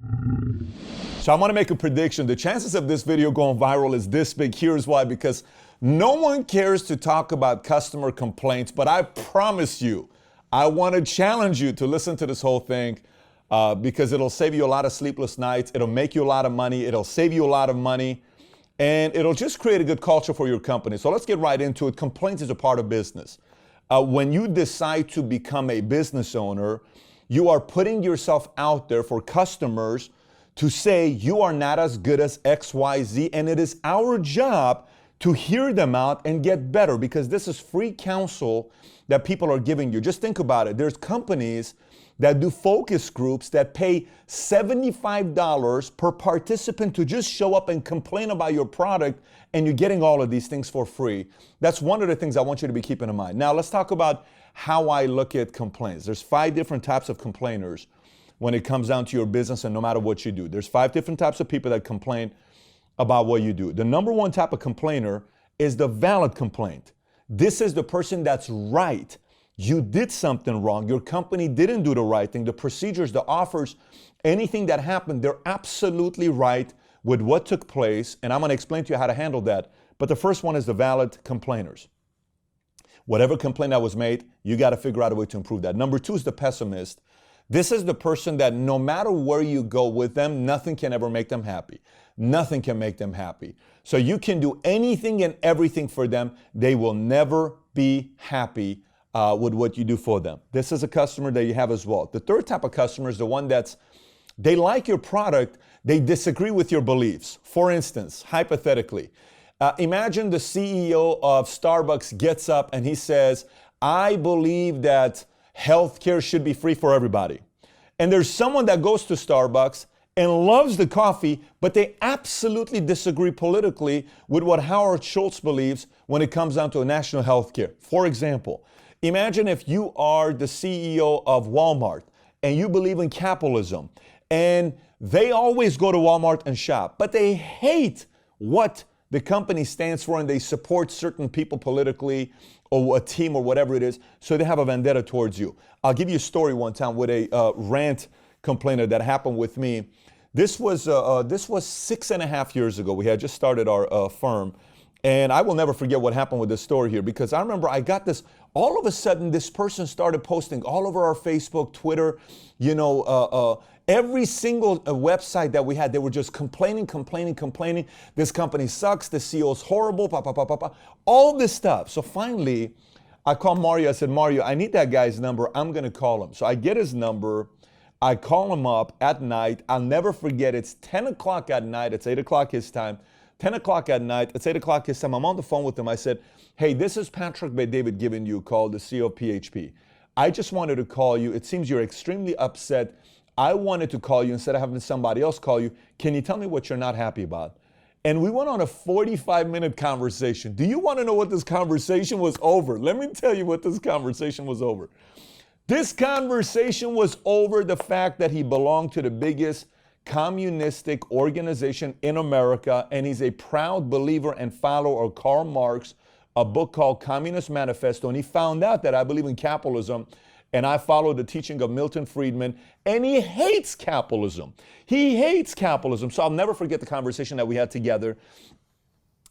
So I'm going to make a prediction. The chances of this video going viral is this big. Here's why. Because no one cares to talk about customer complaints, but I promise you, I want to challenge you to listen to this whole thing because it'll save you a lot of sleepless nights. It'll make you a lot of money. It'll save you a lot of money. And it'll just create a good culture for your company. So let's get right into it. Complaints is a part of business. When you decide to become a business owner, you are putting yourself out there for customers to say you are not as good as XYZ, and it is our job to hear them out and get better, because this is free counsel that people are giving you. Just think about it. There's companies that do focus groups that pay $75 per participant to just show up and complain about your product, and you're getting all of these things for free. That's one of the things I want you to be keeping in mind. Now let's talk about how I look at complaints. There's 5 different types of complainers when it comes down to your business, and no matter what you do. There's 5 different types of people that complain about what you do. The number one type of complainer is the valid complaint. This is the person that's right. You did something wrong. Your company didn't do the right thing. The procedures, the offers, anything that happened, they're absolutely right with what took place, and I'm going to explain to you how to handle that. But the first one is the valid complainers. Whatever complaint that was made, you got to figure out a way to improve that. Number 2 is the pessimist. This is the person that no matter where you go with them, nothing can ever make them happy. Nothing can make them happy. So you can do anything and everything for them. They will never be happy with what you do for them. This is a customer that you have as well. The third type of customer is the one they like your product, they disagree with your beliefs. For instance, hypothetically, imagine the CEO of Starbucks gets up and he says, I believe that healthcare should be free for everybody. And there's someone that goes to Starbucks and loves the coffee, but they absolutely disagree politically with what Howard Schultz believes when it comes down to national healthcare. For example, imagine if you are the CEO of Walmart and you believe in capitalism, and they always go to Walmart and shop, but they hate what the company stands for and they support certain people politically or a team or whatever it is, so they have a vendetta towards you. I'll give you a story one time with a rant complainer that happened with me. This was 6.5 years ago. We had just started our firm, and I will never forget what happened with this story here, because I remember I got this, all of a sudden this person started posting all over our Facebook, Twitter, every single website that we had, they were just complaining. This company sucks, the CEO's horrible, all this stuff. So finally, I called Mario. I said, Mario, I need that guy's number. I'm going to call him. So I get his number. I call him up at night. I'll never forget. It's 10 o'clock at night. It's 8 o'clock his time. 10 o'clock at night. It's 8 o'clock his time. I'm on the phone with him. I said, hey, this is Patrick Bet-David giving you a call, the CEO of PHP. I just wanted to call you. It seems you're extremely upset. I wanted to call you instead of having somebody else call you. Can you tell me what you're not happy about? And we went on a 45-minute conversation. Do you want to know what this conversation was over? Let me tell you what this conversation was over. This conversation was over the fact that he belonged to the biggest communistic organization in America, and he's a proud believer and follower of Karl Marx, a book called Communist Manifesto, and he found out that I believe in capitalism, and I follow the teaching of Milton Friedman, and he hates capitalism. He hates capitalism. So I'll never forget the conversation that we had together,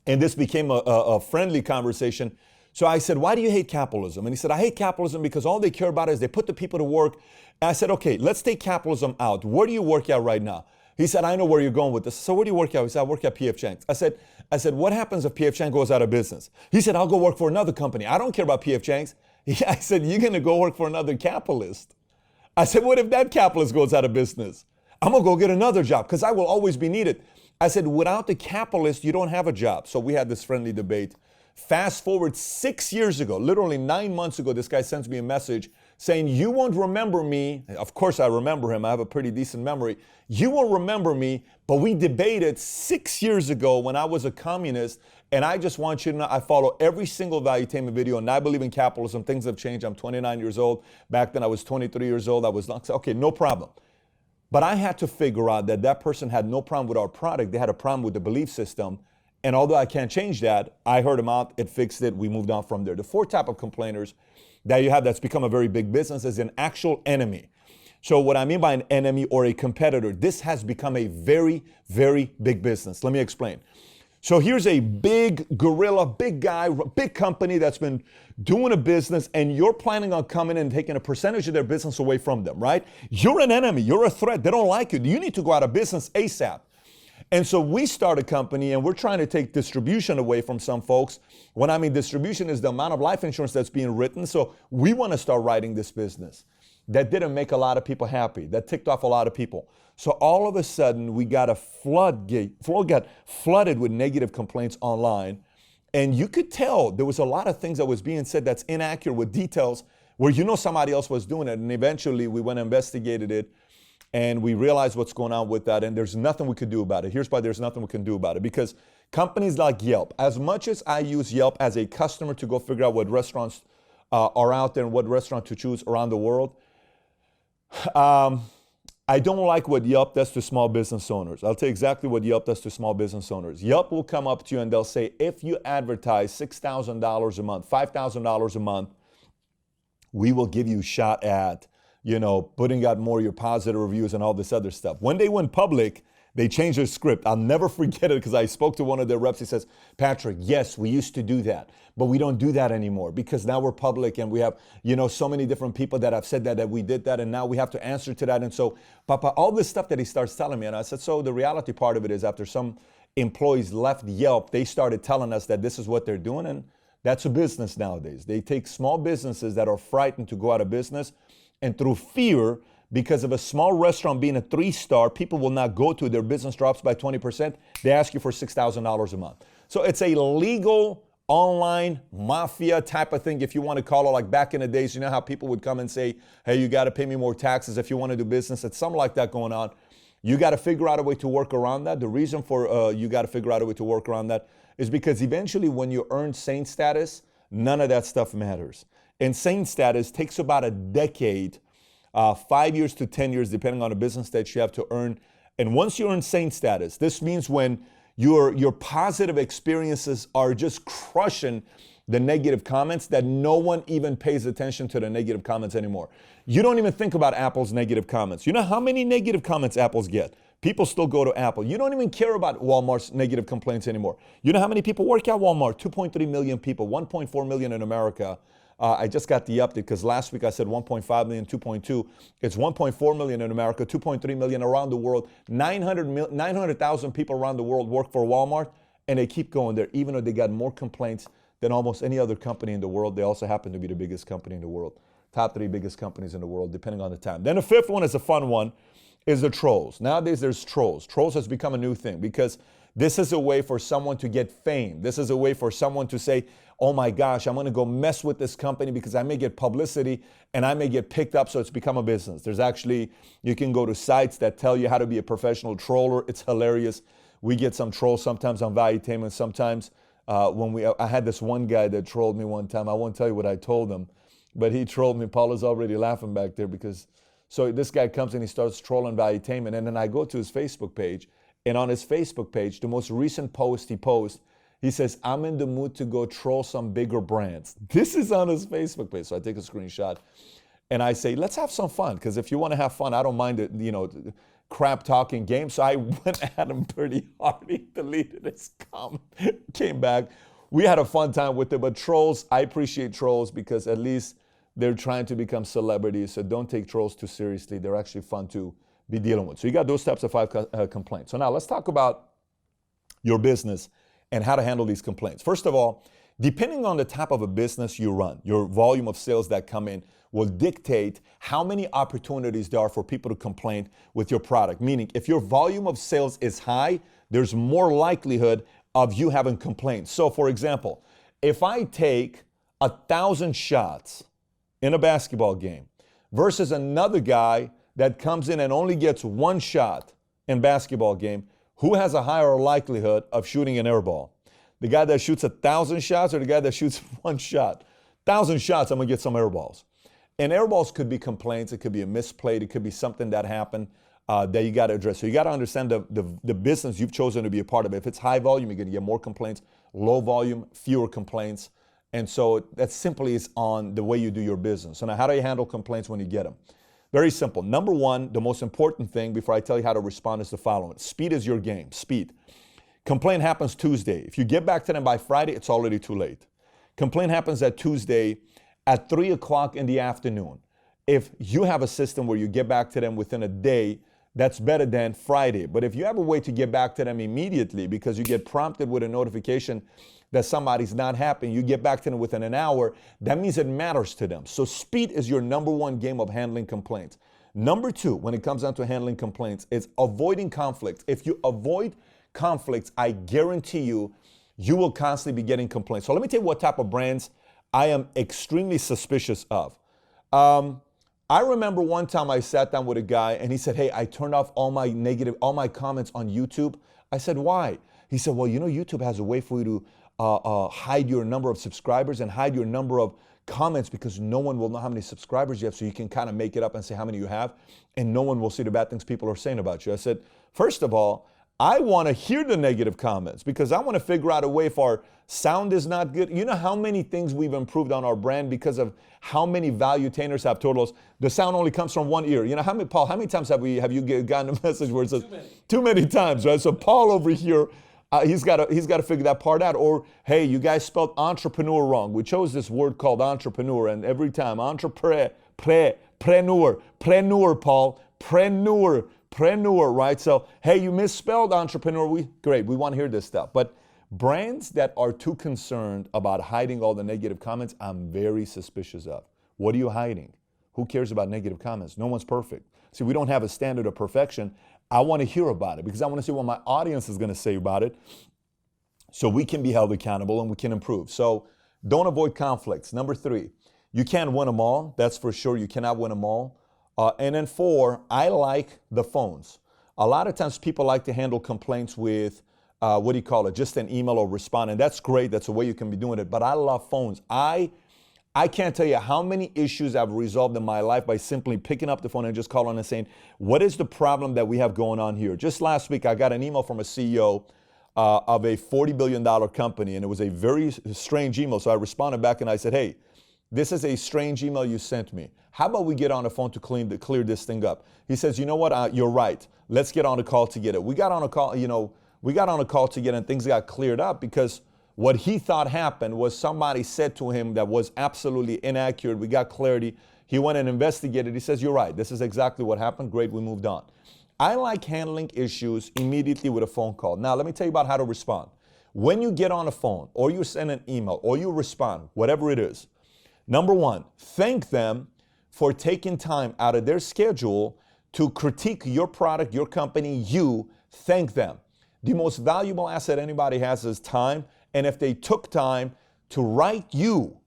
and this became a friendly conversation. So I said, why do you hate capitalism? And he said, I hate capitalism because all they care about is they put the people to work. And I said, okay, let's take capitalism out. Where do you work at right now? He said, I know where you're going with this. So where do you work at? He said, I work at P.F. Chang's. I said, what happens if P.F. Chang's goes out of business? He said, I'll go work for another company. I don't care about P.F. Chang's. I said, you're going to go work for another capitalist. I said, what if that capitalist goes out of business? I'm going to go get another job because I will always be needed. I said, without the capitalist, you don't have a job. So we had this friendly debate. Fast forward 6 years ago, literally 9 months ago, this guy sends me a message saying, you won't remember me. Of course I remember him. I have a pretty decent memory. You won't remember me, but we debated 6 years ago when I was a communist, and I just want you to know I follow every single Valuetainment video, and I believe in capitalism. Things have changed. I'm 29 years old. Back then I was 23 years old. I was not, okay, no problem. But I had to figure out that that person had no problem with our product. They had a problem with the belief system. And although I can't change that, I heard him out, it fixed it, we moved on from there. The fourth type of complainers that you have that's become a very big business is an actual enemy. So what I mean by an enemy or a competitor, this has become a very, very big business. Let me explain. So here's a big gorilla, big guy, big company that's been doing a business, and you're planning on coming in and taking a percentage of their business away from them, right? You're an enemy. You're a threat. They don't like you. You need to go out of business ASAP. And so we start a company, and we're trying to take distribution away from some folks. When I mean distribution is the amount of life insurance that's being written. So we want to start writing this business. That didn't make a lot of people happy. That ticked off a lot of people. So all of a sudden, we got a flood got flooded with negative complaints online. And you could tell there was a lot of things that was being said that's inaccurate with details where somebody else was doing it. And eventually we went and investigated it, and we realized what's going on with that. And there's nothing we could do about it. Here's why there's nothing we can do about it. Because companies like Yelp, as much as I use Yelp as a customer to go figure out what restaurants are out there and what restaurant to choose around the world, I don't like what Yelp does to small business owners. I'll tell you exactly what Yelp does to small business owners. Yelp will come up to you and they'll say, if you advertise $6,000 a month, $5,000 a month, we will give you a shot at, putting out more of your positive reviews and all this other stuff. When they went public, they changed their script. I'll never forget it because I spoke to one of their reps. He says, Patrick, yes, we used to do that, but we don't do that anymore because now we're public and we have, so many different people that have said that we did that, and now we have to answer to that. And so, Papa, all this stuff that he starts telling me, and I said, so the reality part of it is after some employees left Yelp, they started telling us that this is what they're doing, and that's a business nowadays. They take small businesses that are frightened to go out of business, and through fear, because of a small restaurant being a 3-star, people will not go to it. Their business drops by 20%. They ask you for $6,000 a month. So it's a legal online mafia type of thing, if you want to call it. Like back in the days, how people would come and say, hey, you got to pay me more taxes if you want to do business. It's something like that going on. You got to figure out a way to work around that. The reason for you got to figure out a way to work around that is because eventually when you earn saint status, none of that stuff matters. And saint status takes about a decade, 5 years to 10 years, depending on the business that you have to earn. And once you earn saint status, this means when your positive experiences are just crushing the negative comments, that no one even pays attention to the negative comments anymore. You don't even think about Apple's negative comments. You know how many negative comments Apple's get? People still go to Apple. You don't even care about Walmart's negative complaints anymore. You know how many people work at Walmart? 2.3 million people, 1.4 million in America. I just got the update because last week I said 1.5 million, 2.2. It's 1.4 million in America, 2.3 million around the world. 900,000 people around the world work for Walmart, and they keep going there, even though they got more complaints than almost any other company in the world. They also happen to be the biggest company in the world. Top 3 biggest companies in the world, depending on the time. Then the 5th one is a fun one, is the trolls. Nowadays there's trolls. Trolls has become a new thing because this is a way for someone to get fame. This is a way for someone to say, oh my gosh, I'm going to go mess with this company because I may get publicity and I may get picked up, so it's become a business. There's actually, you can go to sites that tell you how to be a professional troller. It's hilarious. We get some trolls sometimes on Valuetainment. Sometimes I had this one guy that trolled me one time. I won't tell you what I told him, but he trolled me. Paula's already laughing back there because, so this guy comes and he starts trolling Valuetainment, and then I go to his Facebook page, and on his Facebook page, the most recent post he posts, he says, I'm in the mood to go troll some bigger brands. This is on his Facebook page. So I take a screenshot and I say, let's have some fun. Because if you want to have fun, I don't mind it, crap talking game. So I went at him pretty hard. He deleted his comment, came back. We had a fun time with it. But trolls, I appreciate trolls because at least they're trying to become celebrities. So don't take trolls too seriously. They're actually fun to be dealing with. So you got those types of 5 complaints. So now let's talk about your business and how to handle these complaints. First of all, depending on the type of a business you run, your volume of sales that come in will dictate how many opportunities there are for people to complain with your product. Meaning, if your volume of sales is high, there's more likelihood of you having complaints. So for example, if I take 1,000 shots in a basketball game versus another guy that comes in and only gets 1 shot in basketball game, who has a higher likelihood of shooting an air ball? The guy that shoots 1,000 shots or the guy that shoots 1 shot? 1,000 shots, I'm gonna get some air balls. And air balls could be complaints, it could be a misplay, it could be something that happened that you gotta address. So you gotta understand the business you've chosen to be a part of. If it's high volume, you're gonna get more complaints. Low volume, fewer complaints. And so that simply is on the way you do your business. So now how do you handle complaints when you get them? Very simple. Number one, the most important thing before I tell you how to respond is the following. Speed is your game. Speed. Complaint happens Tuesday. If you get back to them by Friday, it's already too late. Complaint happens at Tuesday at 3 o'clock in the afternoon. If you have a system where you get back to them within a day, that's better than Friday. But if you have a way to get back to them immediately because you get prompted with a notification that somebody's not happy, you get back to them within an hour, that means it matters to them. So speed is your number one game of handling complaints. Number two, when it comes down to handling complaints, is avoiding conflicts. If you avoid conflicts, I guarantee you, you will constantly be getting complaints. So let me tell you what type of brands I am extremely suspicious of. I remember one time I sat down with a guy and he said, hey, I turned off all my comments on YouTube. I said, why? He said, well, you know, YouTube has a way for you to hide your number of subscribers and hide your number of comments because no one will know how many subscribers you have, so you can kind of make it up and say how many you have, and no one will see the bad things people are saying about you. I said, first of all, I want to hear the negative comments because I want to figure out a way if our sound is not good. You know how many things we've improved on our brand because of how many Valuetainers have told us the sound only comes from one ear. You know, Paul, how many times have you gotten a message where it says too many times, right? So Paul over here, he's got to figure that part out. Or, hey, you guys spelled entrepreneur wrong. We chose this word called entrepreneur, and every time preneur, Paul, preneur, right? So, hey, you misspelled entrepreneur. Great, we want to hear this stuff. But brands that are too concerned about hiding all the negative comments, I'm very suspicious of. What are you hiding? Who cares about negative comments? No one's perfect. See, we don't have a standard of perfection. I want to hear about it because I want to see what my audience is going to say about it so we can be held accountable and we can improve. So don't avoid conflicts. Number three, you can't win them all. That's for sure. You cannot win them all. And then four, I like the phones. A lot of times people like to handle complaints with, just an email or respond. And that's great. That's the way you can be doing it. But I love phones. I can't tell you how many issues I've resolved in my life by simply picking up the phone and just calling and saying, what is the problem that we have going on here? Just last week, I got an email from a CEO of a $40 billion company, and it was a very strange email. So I responded back and I said, hey, this is a strange email you sent me. How about we get on the phone to clear this thing up? He says, you know what, you're right. Let's get on a call to get it. We got on a call to get it, and things got cleared up because what he thought happened was somebody said to him that was absolutely inaccurate. We got clarity. He went and investigated. He says, you're right. This is exactly what happened. Great, we moved on. I like handling issues immediately with a phone call. Now, let me tell you about how to respond. When you get on a phone or you send an email or you respond, whatever it is, number one, thank them for taking time out of their schedule to critique your product, your company, you. Thank them. The most valuable asset anybody has is time. And if they took time to write you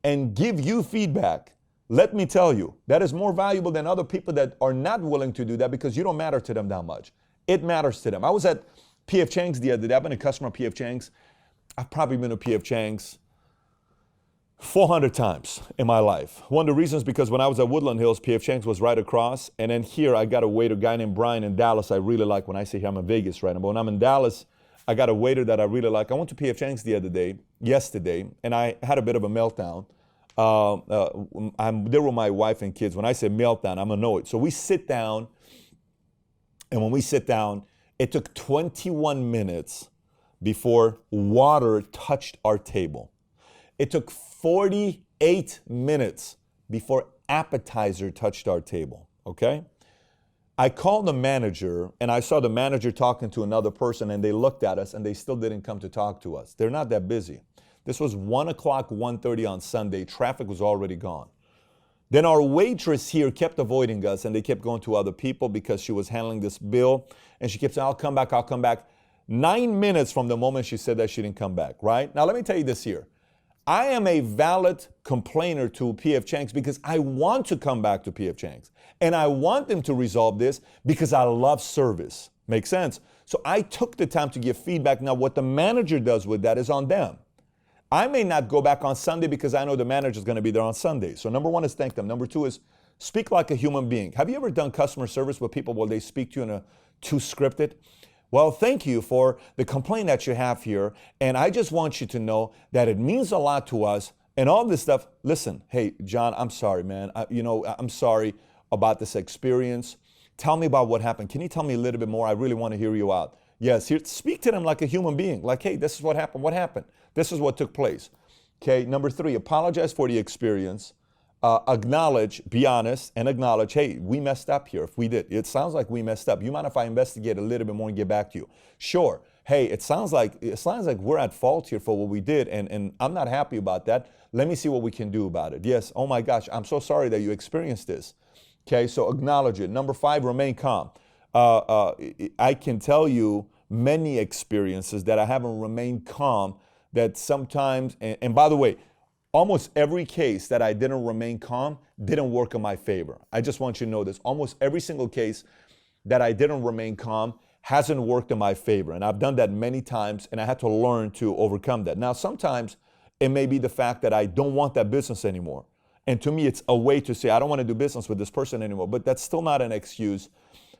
and give you feedback, let me tell you, that is more valuable than other people that are not willing to do that because you don't matter to them that much. It matters to them. I was at P.F. Chang's the other day. I've been a customer of P.F. Chang's. I've probably been to P.F. Chang's 400 times in my life. One of the reasons because when I was at Woodland Hills, P.F. Chang's was right across. And then here I got a waiter, a guy named Brian in Dallas. I really like. When I say here, I'm in Vegas right now. But when I'm in Dallas, I got a waiter that I really like. I went to P.F. Chang's yesterday, and I had a bit of a meltdown. I'm there with my wife and kids. When I say meltdown, I'm annoyed. So we sit down, and when we sit down, it took 21 minutes before water touched our table. It took 48 minutes before appetizer touched our table, okay? I called the manager, and I saw the manager talking to another person, and they looked at us, and they still didn't come to talk to us. They're not that busy. This was 1 o'clock, 1:30 on Sunday. Traffic was already gone. Then our waitress here kept avoiding us, and they kept going to other people because she was handling this bill, and she kept saying, I'll come back. 9 minutes from the moment she said that, she didn't come back, right? Now, let me tell you this here. I am a valid complainer to P.F. Chang's because I want to come back to P.F. Chang's. And I want them to resolve this because I love service. Make sense? So I took the time to give feedback. Now, what the manager does with that is on them. I may not go back on Sunday because I know the manager is going to be there on Sunday. So number one is thank them. Number two is speak like a human being. Have you ever done customer service with people where they speak to you in a too scripted? Well, thank you for the complaint that you have here. And I just want you to know that it means a lot to us and all this stuff. Listen, hey, John, I'm sorry, man. I'm sorry. about this experience. Tell me about what happened. Can you tell me a little bit more? I really want to hear you out. Yes, here, speak to them like a human being. Like, hey, this is what happened. What happened? This is what took place. Okay, number 3, apologize for the experience. Acknowledge, be honest, and acknowledge, hey, we messed up here. If we did, it sounds like we messed up. You mind if I investigate a little bit more and get back to you? Sure. Hey, it sounds like we're at fault here for what we did, and I'm not happy about that. Let me see what we can do about it. Yes, oh my gosh, I'm so sorry that you experienced this. Okay, so acknowledge it. Number 5, remain calm. I can tell you many experiences that I haven't remained calm, that sometimes, and by the way, almost every case that I didn't remain calm didn't work in my favor. I just want you to know this. Almost every single case that I didn't remain calm hasn't worked in my favor. And I've done that many times, and I had to learn to overcome that. Now, sometimes it may be the fact that I don't want that business anymore. And to me, it's a way to say, I don't want to do business with this person anymore. But that's still not an excuse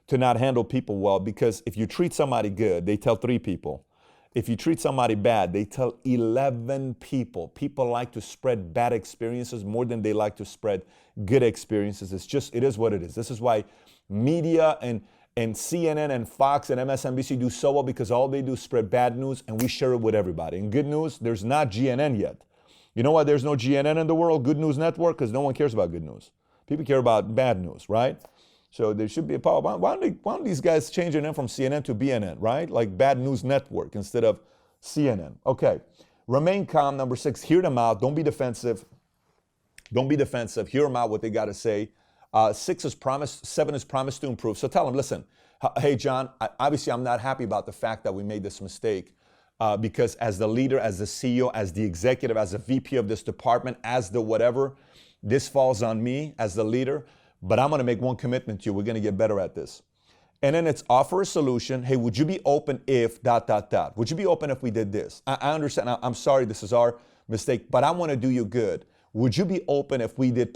to not handle people well, because if you treat somebody good, they tell 3 people. If you treat somebody bad, they tell 11 people. People like to spread bad experiences more than they like to spread good experiences. It is what it is. This is why media and CNN and Fox and MSNBC do so well, because all they do is spread bad news, and we share it with everybody. And good news, there's not GNN yet. You know why there's no GNN in the world, Good News Network? Because no one cares about good news. People care about bad news, right? So there should be a power. Why don't these guys change their name from CNN to BNN, right? Like Bad News Network instead of CNN. Okay. Remain calm. Number 6, hear them out. Don't be defensive. Don't be defensive. Hear them out, what they got to say. 6 is promise. 7 is promise to improve. So tell them, listen, hey, John, obviously I'm not happy about the fact that we made this mistake, because as the leader, as the CEO, as the executive, as the VP of this department, as the whatever, this falls on me as the leader. But I'm going to make one commitment to you. We're going to get better at this. And then it's offer a solution. Hey, would you be open if ... Would you be open if we did this? I understand. I'm sorry, this is our mistake, but I want to do you good. Would you be open if we did ...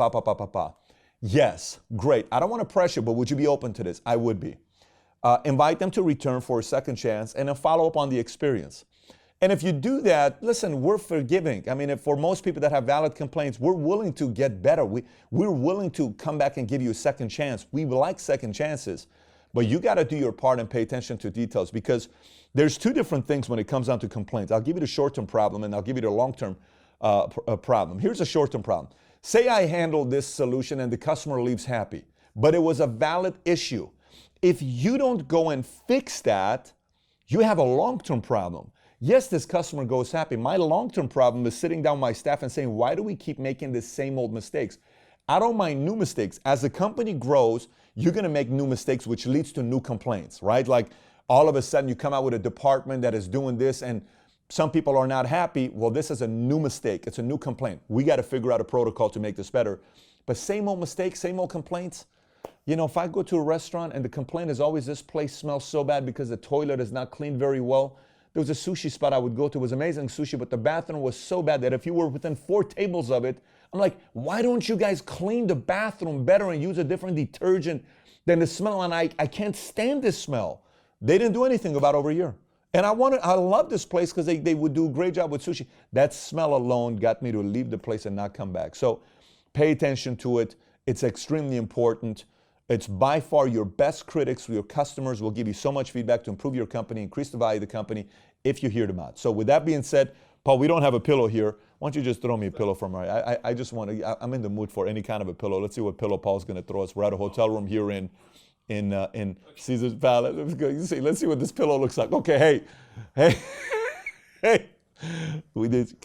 Yes, great. I don't want to pressure, but would you be open to this? I would be. Invite them to return for a second chance, and then follow up on the experience. And if you do that, listen, we're forgiving. I mean, for most people that have valid complaints, we're willing to get better. We're willing to come back and give you a second chance. We like second chances. But you got to do your part and pay attention to details, because there's 2 different things when it comes down to complaints. I'll give you the short-term problem, and I'll give you the long-term problem. Here's a short-term problem. Say I handled this solution and the customer leaves happy, but it was a valid issue. If you don't go and fix that, you have a long-term problem. Yes, this customer goes happy. My long-term problem is sitting down with my staff and saying, why do we keep making the same old mistakes? I don't mind new mistakes. As the company grows, you're going to make new mistakes, which leads to new complaints, right? Like all of a sudden you come out with a department that is doing this and some people are not happy. Well, this is a new mistake. It's a new complaint. We got to figure out a protocol to make this better. But same old mistakes, same old complaints. You know, if I go to a restaurant and the complaint is always, this place smells so bad because the toilet is not cleaned very well. There was a sushi spot I would go to. It was amazing sushi, but the bathroom was so bad that if you were within 4 tables of it, I'm like, why don't you guys clean the bathroom better and use a different detergent than the smell? And I can't stand this smell. They didn't do anything about over a year. And I love this place because they would do a great job with sushi. That smell alone got me to leave the place and not come back. So pay attention to it. It's extremely important. It's by far your best critics. Your customers will give you so much feedback to improve your company, increase the value of the company if you hear them out. So with that being said, Paul, we don't have a pillow here. Why don't you just throw me a pillow from her? I just want to, I'm in the mood for any kind of a pillow. Let's see what pillow Paul's going to throw us. We're at a hotel room here in Caesar's Palace. Let's see what this pillow looks like. Okay, hey.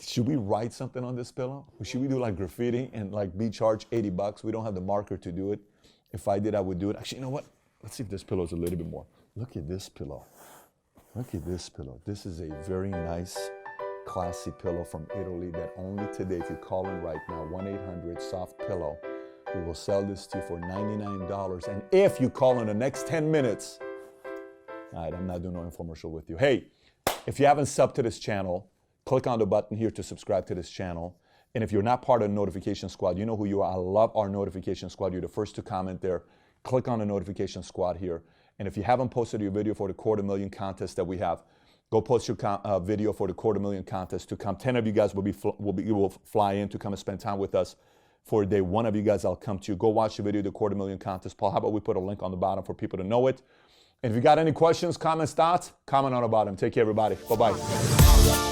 Should we write something on this pillow? Should we do like graffiti and like be charged $80? We don't have the marker to do it. If I did, I would do it. Actually, you know what? Let's see if this pillow is a little bit more. Look at this pillow. Look at this pillow. This is a very nice, classy pillow from Italy that only today, if you call in right now, 1-800-SOFT-PILLOW, we will sell this to you for $99. And if you call in the next 10 minutes, all right, I'm not doing no infomercial with you. Hey, if you haven't subbed to this channel, click on the button here to subscribe to this channel. And if you're not part of the notification squad, you know who you are. I love our notification squad. You're the first to comment there. Click on the notification squad here. And if you haven't posted your video for the $250,000 contest that we have, go post your video for the $250,000 contest to come. 10 of you guys will fly in to come and spend time with us for a day. One of you guys, I'll come to you. Go watch the video, the $250,000 contest. Paul, how about we put a link on the bottom for people to know it? And if you got any questions, comments, thoughts, comment on the bottom. Take care, everybody. Bye-bye.